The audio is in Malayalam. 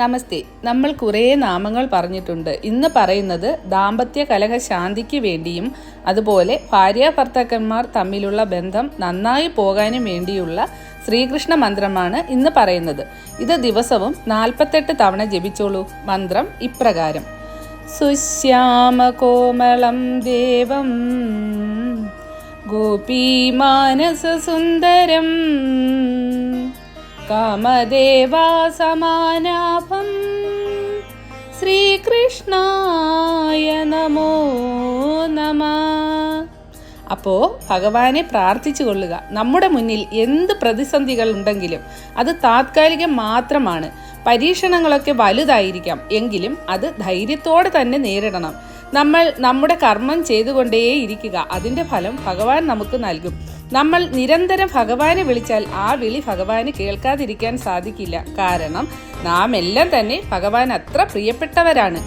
നമസ്തേ. നമ്മൾ കുറേ നാമങ്ങൾ പറഞ്ഞിട്ടുണ്ട്. ഇന്ന് പറയുന്നത് ദാമ്പത്യ കലഹ ശാന്തിക്ക് വേണ്ടിയും അതുപോലെ ഭാര്യാഭർത്താക്കന്മാർ തമ്മിലുള്ള ബന്ധം നന്നായി പോകാനും വേണ്ടിയുള്ള ശ്രീകൃഷ്ണ മന്ത്രമാണ് ഇന്ന് പറയുന്നത്. ഇത് ദിവസവും 48 തവണ ജപിച്ചോളൂ. മന്ത്രം ഇപ്രകാരം: സുശ്യാമകോമളം ദേവം ഗോപീമാനസസുന്ദരം കാമദേവാസമാനാഭം ശ്രീകൃഷ്ണായ നമോ നമ. അപ്പോൾ ഭഗവാനെ പ്രാർത്ഥിച്ചു കൊള്ളുക. നമ്മുടെ മുന്നിൽ എന്ത് പ്രതിസന്ധികൾ ഉണ്ടെങ്കിലും അത് താത്കാലികം മാത്രമാണ്. പരീക്ഷണങ്ങളൊക്കെ വലുതായിരിക്കാം, എങ്കിലും അത് ധൈര്യത്തോടെ തന്നെ നേരിടണം. നമ്മൾ നമ്മുടെ കർമ്മം ചെയ്തുകൊണ്ടേയിരിക്കുക. അതിൻ്റെ ഫലം ഭഗവാൻ നമുക്ക് നൽകും. നമ്മൾ നിരന്തരം ഭഗവാനെ വിളിച്ചാൽ ആ വിളി ഭഗവാന് കേൾക്കാതിരിക്കാൻ സാധിക്കില്ല. കാരണം നാം എല്ലാം തന്നെ ഭഗവാൻ അത്ര പ്രിയപ്പെട്ടവരാണ്.